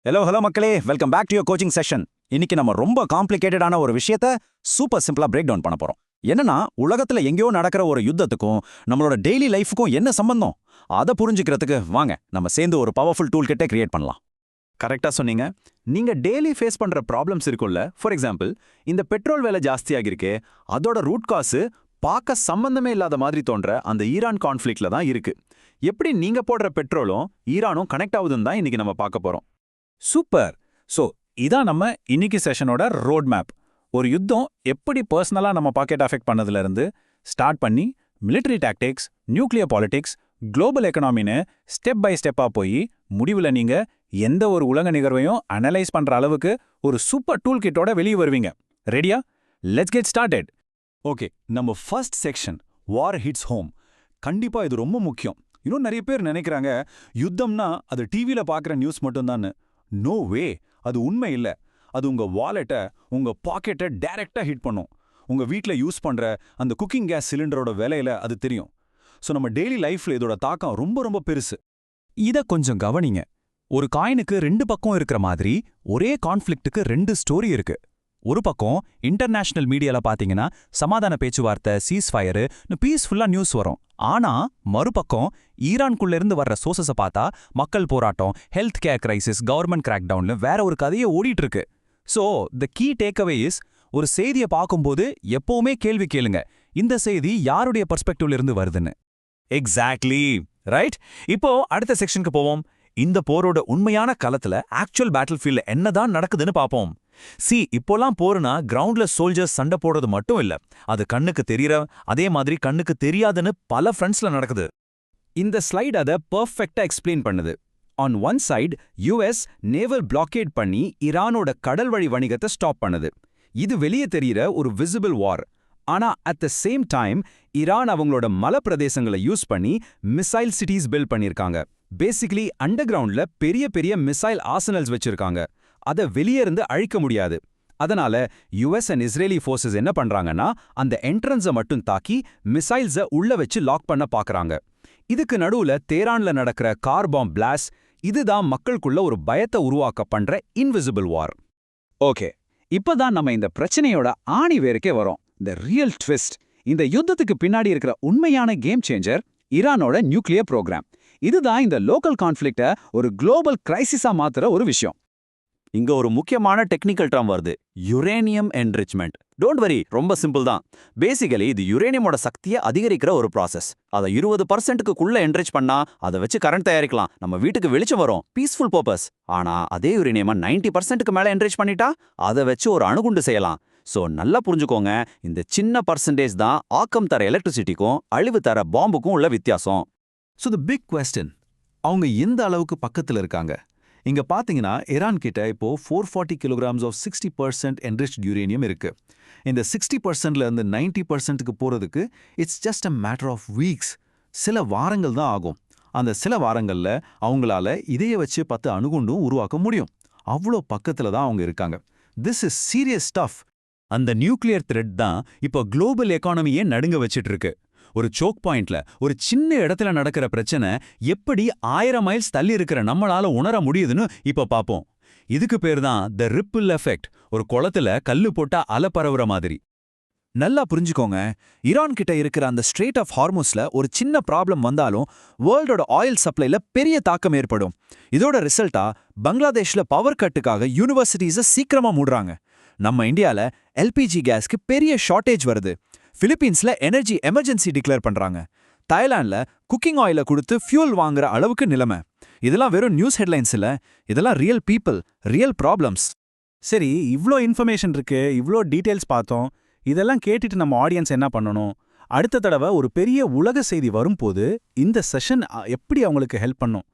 Hello மக்களே, welcome back to your coaching session. இன்னைக்கு நம்ம ரொம்ப காம்ப்ளிகேட்டடான ஒரு விஷயத்த சூப்பர் சிம்பிளா பிரேக் டவுன் பண்ண போறோம். என்னன்னா, உலகத்துல எங்கேயோ நடக்கிற ஒரு யுத்தத்துக்கும் நம்மளோட டெய்லி லைஃபுக்கும் என்ன சம்பந்தம், அதை புரிஞ்சுக்கிறதுக்கு வாங்க நம்ம சேர்ந்து ஒரு பவர்ஃபுல் டூல் கிட்டே கிரியேட் பண்ணலாம். கரெக்டா சொன்னீங்க. நீங்க டெய்லி ஃபேஸ் பண்ற ப்ராப்ளம்ஸ் இருக்கும்ல. ஃபார் எக்ஸாம்பிள், இந்த பெட்ரோல் விலை ஜாஸ்தியாகிருக்கே, அதோட ரூட் காசு பார்க்க சம்பந்தமே இல்லாத மாதிரி தோன்ற அந்த ஈரான் கான்ஃப்ளிக்ட்ல தான் இருக்கு. எப்படி நீங்க போடுற பெட்ரோலும் ஈரானும் கனெக்ட் ஆகுதுன்னு தான் இன்னைக்கு நம்ம பார்க்க போறோம். சூப்பர். ஸோ இதான் நம்ம இன்னைக்கு செஷனோட ரோட் மேப். ஒரு யுத்தம் எப்படி பர்சனலாக நம்ம பாக்கெட் அஃபெக்ட் பண்ணதுலேருந்து ஸ்டார்ட் பண்ணி military tactics, nuclear politics, global எக்கனாமின்னு ஸ்டெப் பை ஸ்டெப்பாக போய் முடிவில் நீங்கள் எந்த ஒரு உலக நிகழ்வையும் அனலைஸ் பண்ணுற அளவுக்கு ஒரு சூப்பர் டூல் கிட்டோட வெளியே வருவீங்க. ரெடியா? Let's get started. ஓகே, நம்ம ஃபர்ஸ்ட் செக்ஷன், வார் ஹிட்ஸ் ஹோம். கண்டிப்பா இது ரொம்ப முக்கியம். இன்னும் நிறைய பேர் நினைக்கிறாங்க யுத்தம்னா அது டிவியில் பார்க்குற நியூஸ் மட்டும்தான்னு. நோ வே, அது உண்மை இல்லை. அது உங்க வாலெட்டை, உங்க பாக்கெட்டை டைரக்டா ஹிட் பண்ணும். உங்க வீட்டில் யூஸ் பண்ற அந்த குக்கிங் கேஸ் சிலிண்டரோட விலையில அது தெரியும். ஸோ நம்ம டெய்லி லைஃப்ல இதோட தாக்கம் ரொம்ப ரொம்ப பெருசு. இதை கொஞ்சம் கவனிங்க. ஒரு காயினுக்கு ரெண்டு பக்கம் இருக்கிற மாதிரி ஒரே கான்ஃப்ளிக்ட்டுக்கு ரெண்டு ஸ்டோரி இருக்கு. ஒரு பக்கம் இன்டர்நேஷனல் மீடியால பாத்தீங்கன்னா சமாதான பேச்சுவார்த்தை, சீஸ்ஃபயரு, பீஸ்ஃபுல்லா நியூஸ் வரும். ஆனா மறுபக்கம் ஈரான்குள்ள இருந்து வர்ற சோர்சஸை பார்த்தா மக்கள் போராட்டம், ஹெல்த் கேர் கிரைசிஸ், கவர்மெண்ட் கிராக்டவுன்ல வேற ஒரு கதையை ஓடிட்டு இருக்கு. So the key takeaway is, ஒரு செய்தியை பார்க்கும்போது எப்பவுமே கேள்வி கேளுங்க, இந்த செய்தி யாருடைய பெர்ஸ்பெக்டிவ்ல இருந்து வருதுன்னு. Exactly right. இப்போ அடுத்த செக்ஷனுக்கு போவோம். இந்த போரோட உண்மையான களத்துல ஆக்சுவல் பேட்டில் ஃபீல்ட்ல என்னதான் நடக்குதுன்னு பார்ப்போம். இப்போலாம் போருனா கிரவுண்ட்ல சோல்ஜர்ஸ் சண்டை போடுறது மட்டும் இல்ல, அது கண்ணுக்கு தெரியற அதே மாதிரி கண்ணுக்கு தெரியாதுன்னு பல ஃப்ரண்ட்ஸ்ல நடக்குது. இந்த ஸ்லைட் அதை பர்ஃபெக்டா எக்ஸ்பிளைன் பண்ணுது. On one side US naval blockade பண்ணி ஈரானோட கடல் வழி வணிகத்தை ஸ்டாப் பண்ணுது. இது வெளியே தெரிகிற ஒரு விசிபிள் வார். ஆனா at the same time Iran அவங்களோட மலை பிரதேசங்களை யூஸ் பண்ணி மிசைல் சிட்டிஸ் பில்ட் பண்ணியிருக்காங்க. பேசிக்கலி அண்டர் கிரவுண்ட்ல பெரிய பெரிய மிசைல் ஆர்சனல்ஸ் வச்சிருக்காங்க. அதை வெளியே இருந்து அழிக்க முடியாது. அதனால யுஎஸ் அண்ட் இஸ்ரேலி ஃபோர்ஸஸ் என்ன பண்றாங்கன்னா, அந்த என்ட்ரன்ஸை மட்டும் தாக்கி மிசைல்ஸை உள்ள வச்சு லாக் பண்ண பாக்குறாங்க. இதுக்கு நடுவுல தேரான்ல நடக்கிற கார் பாம் பிளாஸ்ட், இதுதான் மக்களுக்குள்ள ஒரு பயத்தை உருவாக்க பண்ற இன்விசிபிள் வார். ஓகே, இப்பதான் நம்ம இந்த பிரச்சனையோட ஆணி வேருக்கே வரோம். The real twist. இந்த யுத்தத்துக்கு பின்னாடி இருக்கிற உண்மையான கேம் சேஞ்சர் ஈரானோட நியூக்ளியர் ப்ரோக்ராம். இதுதான் இந்த லோக்கல் கான்ஃப்ளிக்ட ஒரு குளோபல் கிரைசிஸா மாத்துற ஒரு விஷயம். இங்க ஒரு முக்கியமான டெக்னிக்கல் டர்ம் வருது, யுரேனியம் என்ரிச்மெண்ட். டோன்ட் வரி, ரொம்ப சிம்பிள் தான். பேசிக்கலி இது யுரேனியமோட சக்தியை அதிகரிக்கிற ஒரு ப்ராசஸ். அதை 20%க்குள்ள என்ரிச் பண்ணா அதை வச்சு கரண்ட் தயாரிக்கலாம், நம்ம வீட்டுக்கு வெளிச்சம் வரும், பீஸ்ஃபுல் பர்பஸ். ஆனா அதே யுரேனியமா 90%க்கு மேல என்ரிச் பண்ணிட்டா அதை வச்சு ஒரு அணுகுண்டு செய்யலாம். ஸோ நல்லா புரிஞ்சுக்கோங்க, இந்த சின்ன பர்சன்டேஜ் தான் ஆக்கம் தர எலக்ட்ரிசிட்டிக்கும் அழிவு தர பாம்புக்கும் உள்ள வித்தியாசம். ஸோ தி பிக் கொஸ்டின், அவங்க எந்த அளவுக்கு பக்கத்தில் இருக்காங்க? இங்க பாத்தீங்கன்னா ஈரான் கிட்ட இப்போ 440 kilograms of 60% enriched uranium இருக்கு. இந்த 60%ல இருந்து 90%க்கு போறதுக்கு it's just a matter of weeks. சில வாரங்கள் தான் ஆகும். அந்த சில வாரங்கள்ல அவங்களால இதைய வச்சு 10 அணுகுண்டும் உருவாக்க முடியும். அவ்வளோ பக்கத்துல தான் அவங்க இருக்காங்க. This is serious stuff. அந்த நியூக்ளியர் த்ரெட் தான் இப்போ குளோபல் எக்கானமியே நடுங்க வச்சிட்டு இருக்கு. ஒரு சோக் பாயிண்ட்ல ஒரு சின்ன இடத்துல நடக்கிற பிரச்சனை எப்படி 1000 மைல்ஸ் தள்ளி இருக்கிற நம்மளால உணர முடியுதுன்னு இப்ப பாப்போம். இதுக்கு பேர் தான் த ரிப்பிள் எஃபெக்ட். ஒரு குளத்துல கல்லு போட்டா அலை பரவுற மாதிரி. நல்லா புரிஞ்சுக்கோங்க, ஈரான் கிட்ட இருக்கிற அந்த ஸ்ட்ரெய்ட் ஆஃப் ஹார்முஸ்ல ஒரு சின்ன ப்ராப்ளம் வந்தாலும் வேர்ல்டோட ஆயில் சப்ளைல பெரிய தாக்கம் ஏற்படும். இதோட ரிசல்ட்டா பங்களாதேஷ்ல பவர் கட்டுக்காக யூனிவர்சிட்டிஸை சீக்கிரமா மூடுறாங்க. நம்ம இந்தியால எல்பிஜி கேஸ்க்கு பெரிய ஷார்ட்டேஜ் வருது. பிலிப்பீன்ஸ்ல எனர்ஜி எமர்ஜென்சி டிக்ளேர் பண்றாங்க. தாய்லாந்துல குக்கிங் ஆயில கொடுத்து ஃபியூல் வாங்குற அளவுக்கு நிலைமை. இதெல்லாம் வெறும் நியூஸ் ஹெட்லைன்ஸ் இல்ல, இதெல்லாம் ரியல் பீப்புள், ரியல் ப்ராப்ளம்ஸ். சரி, இவ்ளோ இன்ஃபர்மேஷன் இருக்கு, இவ்ளோ டீடைல்ஸ் பார்த்தோம். இதெல்லாம் கேட்டுட்டு நம்ம ஆடியன்ஸ் என்ன பண்ணணும்? அடுத்த தடவை ஒரு பெரிய உலக செய்தி வரும்போது இந்த செஷன் எப்படி அவங்களுக்கு ஹெல்ப் பண்ணும்?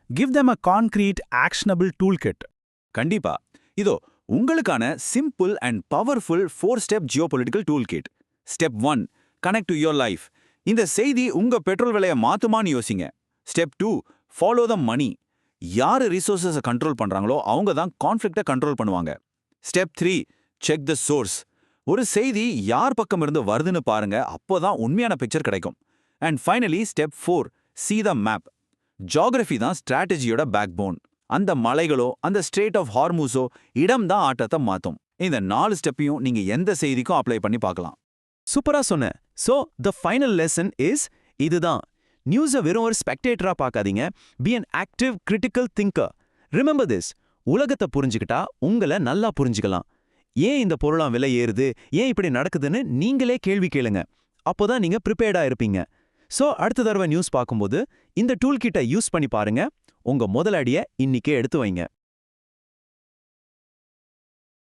Give them a concrete actionable tool kit. கண்டிப்பா. இதோ உங்களுக்கான சிம்பிள் அண்ட் பவர்ஃபுல் 4-ஸ்டெப் geopolitical tool kit. Step 1, connect to your life. இந்த செய்தி உங்க பெட்ரோல் விலையை மாத்துமான்னு யோசிங்க. Step 2, follow the money. யாரு ரிசோர்ஸஸை கண்ட்ரோல் பண்றாங்களோ அவங்க தான் கான்ஃப்ளிக்டை கண்ட்ரோல் பண்ணுவாங்க. Step 3, check the source. ஒரு செய்தி யார் பக்கம் இருந்து வருதுன்னு பாருங்க, அப்போதான் உண்மையான பிக்சர் கிடைக்கும். And finally step 4, see the map. Geography தான் ஸ்ட்ராட்டஜியோட பேக் போன். அந்த மலைகளோ அந்த ஸ்ட்ரெய்ட் ஆஃப் ஹார்மூஸோ இடம் தான் ஆட்டத்தை மாத்தும். இந்த 4 ஸ்டெப்பையும் நீங்க எந்த செய்திக்கும் அப்ளை பண்ணி பார்க்கலாம். சூப்பரா சொன்ன. So the final lesson is இதுதான். நியூஸை வெறும் ஒரு ஸ்பெக்டேட்டரா பார்க்காதீங்க. Be an active critical thinker. Remember this. உலகத்தை புரிஞ்சுக்கிட்டா உங்களை நல்லா புரிஞ்சுக்கலாம். ஏன் இந்த பொருளாம் விலை ஏறுது, ஏன் இப்படி நடக்குதுன்னு நீங்களே கேள்வி கேளுங்க. அப்போதான் நீங்க ப்ரிப்பேர்டா இருப்பீங்க. சோ அடுத்த தடவை நியூஸ் பார்க்கும்போது இந்த டூல் கிட்ட யூஸ் பண்ணி பாருங்க. உங்க முதல் அடியை இன்னிக்கே எடுத்து வைங்க.